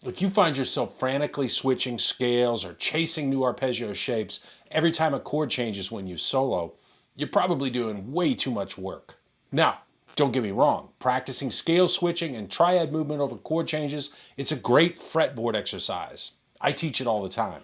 If you find yourself frantically switching scales or chasing new arpeggio shapes every time a chord changes when you solo, you're probably doing way too much work. Now, don't get me wrong, practicing scale switching and triad movement over chord changes, it's a great fretboard exercise. I teach it all the time.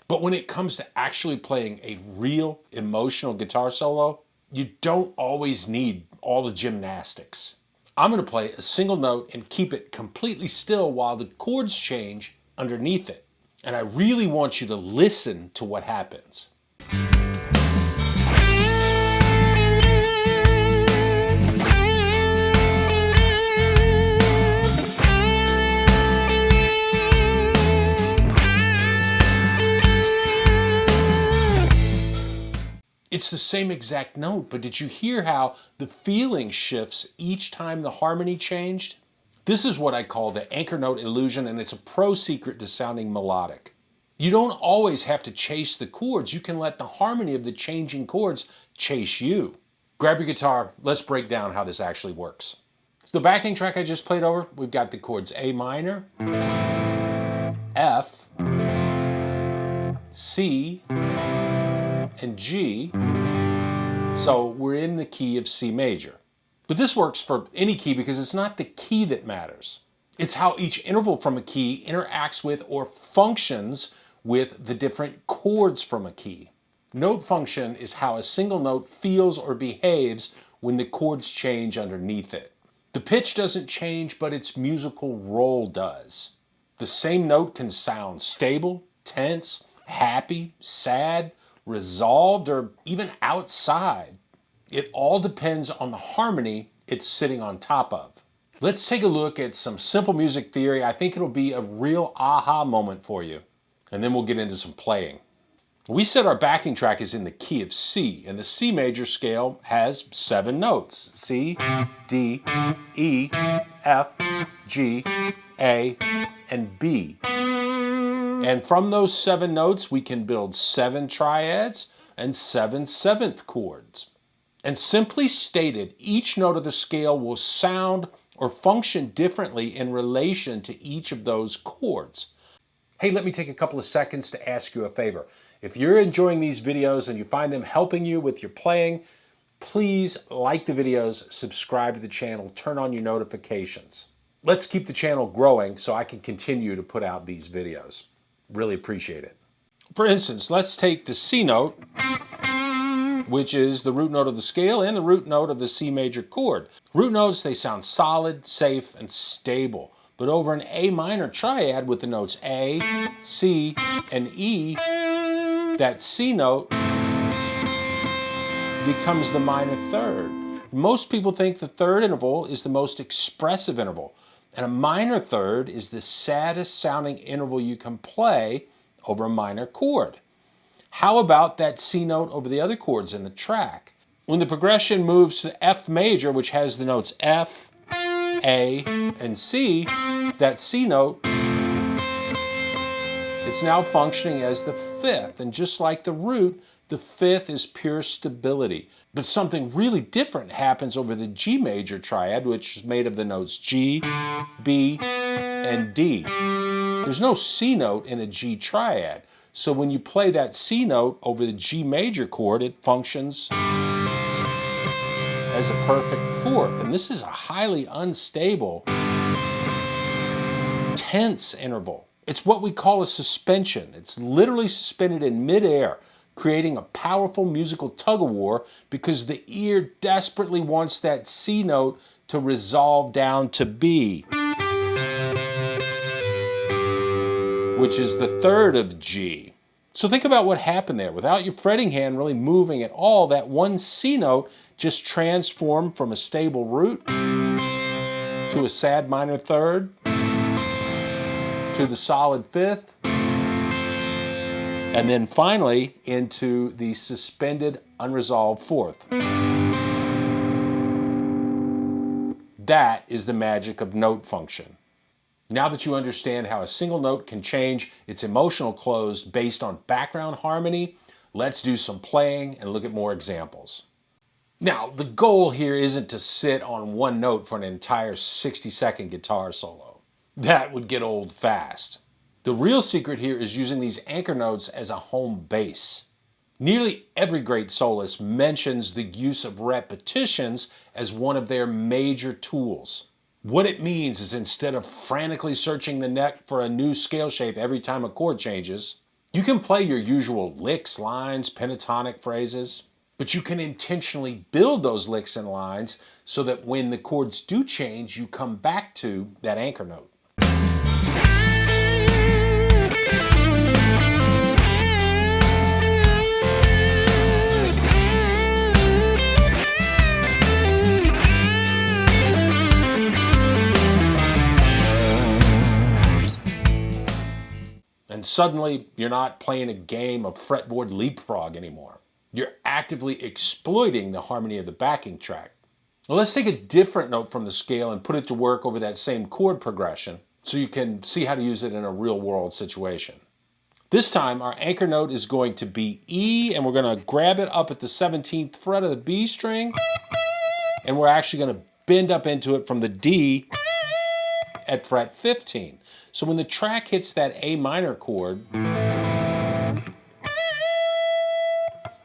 But when it comes to actually playing a real emotional guitar solo, you don't always need all the gymnastics. I'm going to play a single note and keep it completely still while the chords change underneath it. And I really want you to listen to what happens. It's the same exact note, but did you hear how the feeling shifts each time the harmony changed? This is what I call the anchor note illusion, and it's a pro secret to sounding melodic. You don't always have to chase the chords. You can let the harmony of the changing chords chase you. Grab your guitar. Let's break down how this actually works. So the backing track I just played over, we've got the chords A minor, F, C, and G, so we're in the key of C major. But this works for any key because it's not the key that matters. It's how each interval from a key interacts with or functions with the different chords from a key. Note function is how a single note feels or behaves when the chords change underneath it. The pitch doesn't change, but its musical role does. The same note can sound stable, tense, happy, sad, resolved, or even outside. It all depends on the harmony it's sitting on top of. Let's take a look at some simple music theory. I think it'll be a real aha moment for you. And then we'll get into some playing. We said our backing track is in the key of C, and the C major scale has 7 notes. C, D, E, F, G, A, and B. And from those 7 notes, we can build 7 triads and 7 seventh chords. And simply stated, each note of the scale will sound or function differently in relation to each of those chords. Hey, let me take a couple of seconds to ask you a favor. If you're enjoying these videos and you find them helping you with your playing, please like the videos, subscribe to the channel, turn on your notifications. Let's keep the channel growing so I can continue to put out these videos. Really appreciate it. For instance, let's take the C note, which is the root note of the scale and the root note of the C major chord. Root notes, they sound solid, safe, and stable. But over an A minor triad with the notes A, C, and E, that C note becomes the minor third. Most people think the third interval is the most expressive interval. And a minor third is the saddest sounding interval you can play over a minor chord. How about that C note over the other chords in the track? When the progression moves to F major, which has the notes F, A, and C, that C note, it's now functioning as the 5th. And just like the root, the 5th is pure stability. But something really different happens over the G major triad, which is made of the notes G, B, and D. There's no C note in a G triad. So when you play that C note over the G major chord, it functions as a perfect 4th. And this is a highly unstable, tense interval. It's what we call a suspension. It's literally suspended in midair, creating a powerful musical tug-of-war because the ear desperately wants that C note to resolve down to B, which is the 3rd of G. So think about what happened there. Without your fretting hand really moving at all, that one C note just transformed from a stable root to a sad minor 3rd to the solid 5th, and then finally into the suspended, unresolved 4th. That is the magic of note function. Now that you understand how a single note can change its emotional close based on background harmony, let's do some playing and look at more examples. Now, the goal here isn't to sit on one note for an entire 60-second guitar solo. That would get old fast. The real secret here is using these anchor notes as a home base. Nearly every great soloist mentions the use of repetitions as one of their major tools. What it means is instead of frantically searching the neck for a new scale shape every time a chord changes, you can play your usual licks, lines, pentatonic phrases, but you can intentionally build those licks and lines so that when the chords do change, you come back to that anchor note. And suddenly, you're not playing a game of fretboard leapfrog anymore. You're actively exploiting the harmony of the backing track. Well, let's take a different note from the scale and put it to work over that same chord progression so you can see how to use it in a real-world situation. This time, our anchor note is going to be E, and we're going to grab it up at the 17th fret of the B string, and we're actually going to bend up into it from the D at fret 15. So when the track hits that A minor chord,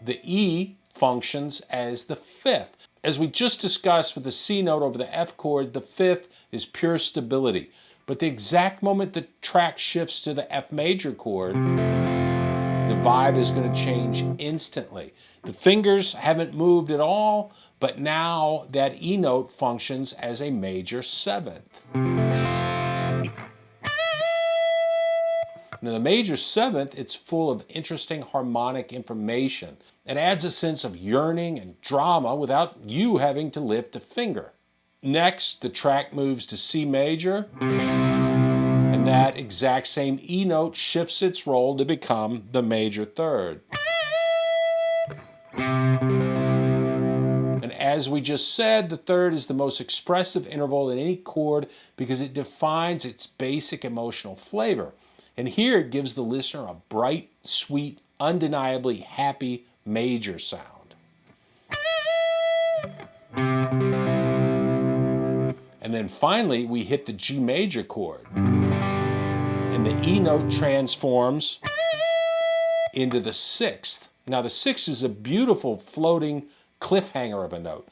the E functions as the fifth. As we just discussed with the C note over the F chord, the fifth is pure stability. But the exact moment the track shifts to the F major chord, the vibe is going to change instantly. The fingers haven't moved at all, but now that E note functions as a major seventh. Now, the major seventh, it's full of interesting harmonic information. It adds a sense of yearning and drama without you having to lift a finger. Next, the track moves to C major, and that exact same E note shifts its role to become the major third. And as we just said, the third is the most expressive interval in any chord because it defines its basic emotional flavor. And here it gives the listener a bright, sweet, undeniably happy major sound. And then finally, we hit the G major chord. And the E note transforms into the sixth. Now, the sixth is a beautiful floating cliffhanger of a note.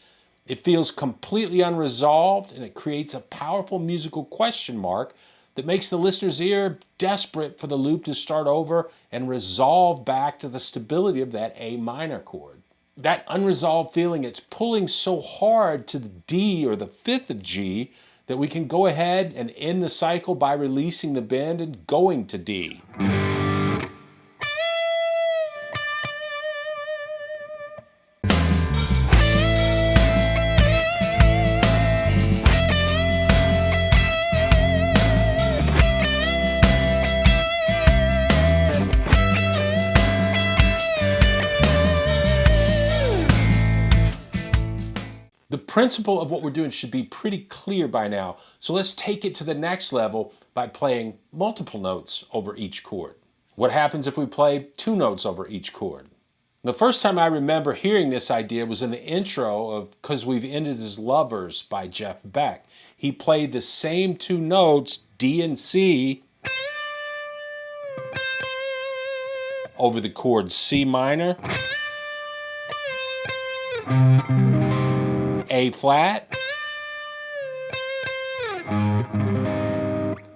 It feels completely unresolved, and it creates a powerful musical question mark that makes the listener's ear desperate for the loop to start over and resolve back to the stability of that A minor chord. That unresolved feeling, it's pulling so hard to the D or the fifth of G that we can go ahead and end the cycle by releasing the bend and going to D. The principle of what we're doing should be pretty clear by now, so let's take it to the next level by playing multiple notes over each chord. What happens if we play two notes over each chord? The first time I remember hearing this idea was in the intro of 'Cause We've Ended as Lovers by Jeff Beck. He played the same two notes, D and C, over the chords C minor, A flat,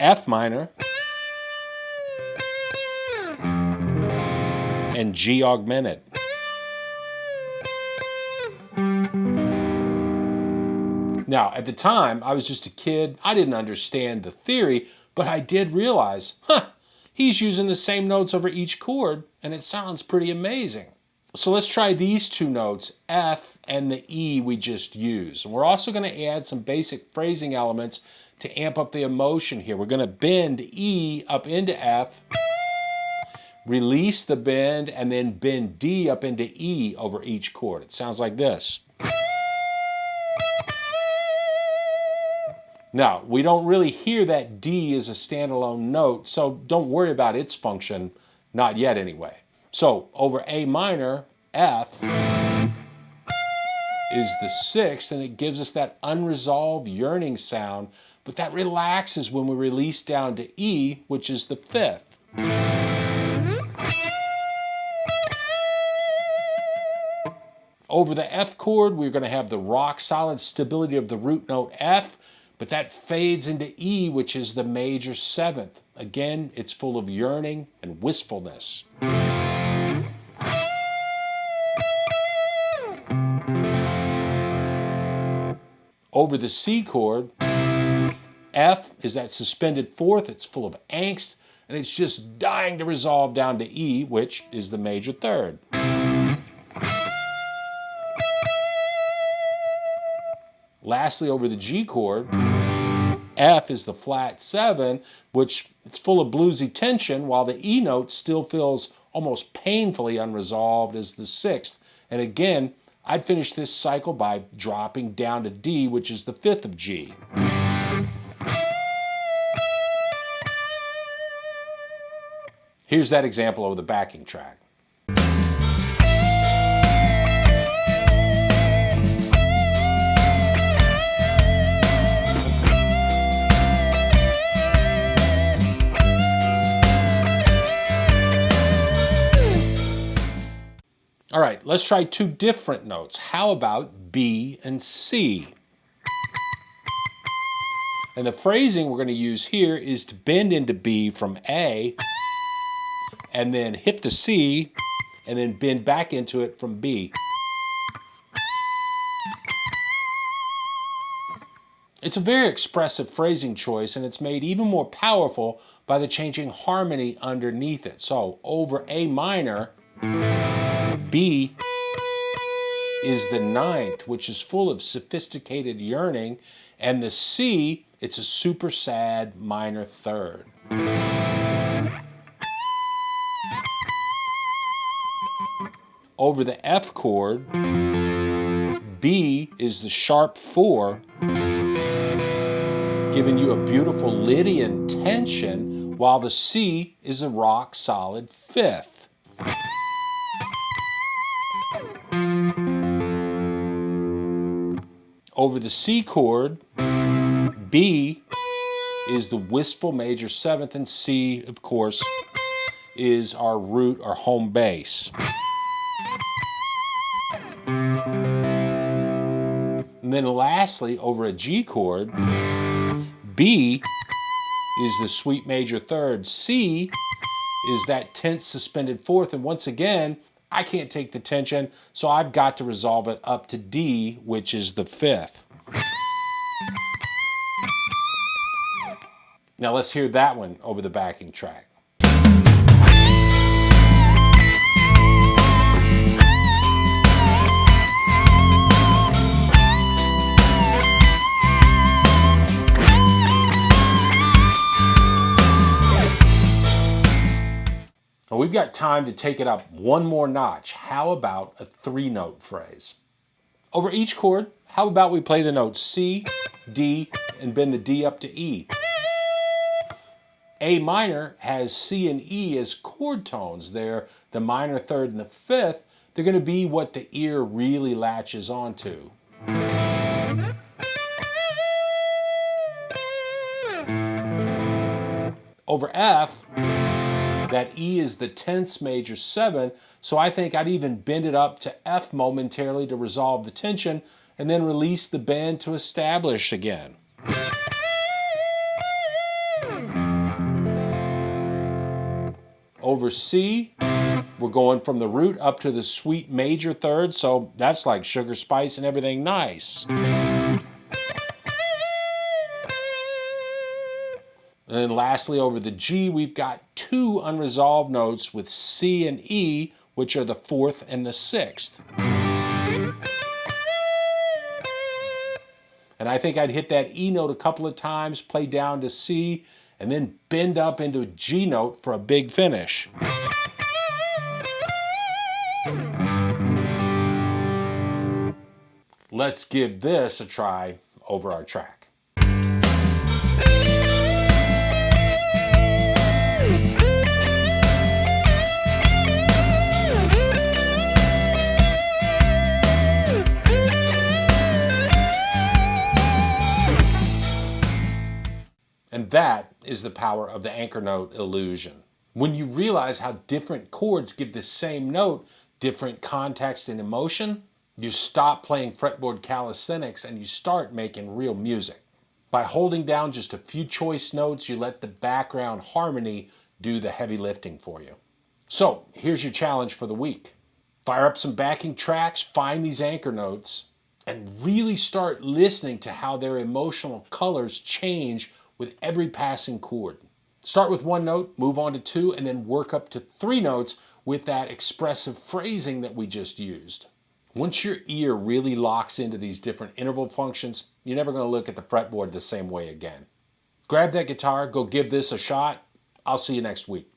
F minor, and G augmented. Now, at the time, I was just a kid. I didn't understand the theory, but I did realize, he's using the same notes over each chord, and it sounds pretty amazing. So let's try these two notes, F and the E we just used. And we're also going to add some basic phrasing elements to amp up the emotion here. We're going to bend E up into F, release the bend, and then bend D up into E over each chord. It sounds like this. Now, we don't really hear that D as a standalone note, so don't worry about its function, not yet anyway. So over A minor, F is the sixth, and it gives us that unresolved yearning sound but that relaxes when we release down to E, which is the 5th. Over the F chord, we're going to have the rock solid stability of the root note F, but that fades into E, which is the major 7th. Again, it's full of yearning and wistfulness. Over the C chord, F is that suspended 4th. It's full of angst, and it's just dying to resolve down to E, which is the major 3rd. Lastly, over the G chord, F is the flat 7, which is full of bluesy tension, while the E note still feels almost painfully unresolved as the 6th. And again, I'd finish this cycle by dropping down to D, which is the 5th of G. Here's that example over the backing track. All right, let's try two different notes. How about B and C? And the phrasing we're going to use here is to bend into B from A, and then hit the C, and then bend back into it from B. It's a very expressive phrasing choice, and it's made even more powerful by the changing harmony underneath it. So over A minor, B is the 9th, which is full of sophisticated yearning, and the C, it's a super sad minor 3rd. Over the F chord, B is the sharp 4, giving you a beautiful Lydian tension, while the C is a rock solid 5th. Over the C chord, B is the wistful major 7th, and C, of course, is our root, our home bass. And then lastly, over a G chord, B is the sweet major 3rd, C is that tense suspended 4th, and once again, I can't take the tension, so I've got to resolve it up to D, which is the 5th. Now let's hear that one over the backing track. Now we've got time to take it up one more notch. How about a 3-note phrase? Over each chord, how about we play the notes C, D, and bend the D up to E? A minor has C and E as chord tones. They're the minor 3rd and the 5th. They're going to be what the ear really latches onto. Over F, that E is the tense major 7, so I think I'd even bend it up to F momentarily to resolve the tension, and then release the bend to establish again. Over C, we're going from the root up to the sweet major 3rd, so that's like sugar, spice, and everything nice. And then lastly, over the G, we've got 2 unresolved notes with C and E, which are the 4th and the 6th. And I think I'd hit that E note a couple of times, play down to C, and then bend up into a G note for a big finish. Let's give this a try over our track. That is the power of the anchor note illusion. When you realize how different chords give the same note different context and emotion, you stop playing fretboard calisthenics and you start making real music. By holding down just a few choice notes, you let the background harmony do the heavy lifting for you. So here's your challenge for the week. Fire up some backing tracks, find these anchor notes, and really start listening to how their emotional colors change with every passing chord. Start with one note, move on to two, and then work up to three notes with that expressive phrasing that we just used. Once your ear really locks into these different interval functions, you're never going to look at the fretboard the same way again. Grab that guitar, go give this a shot. I'll see you next week.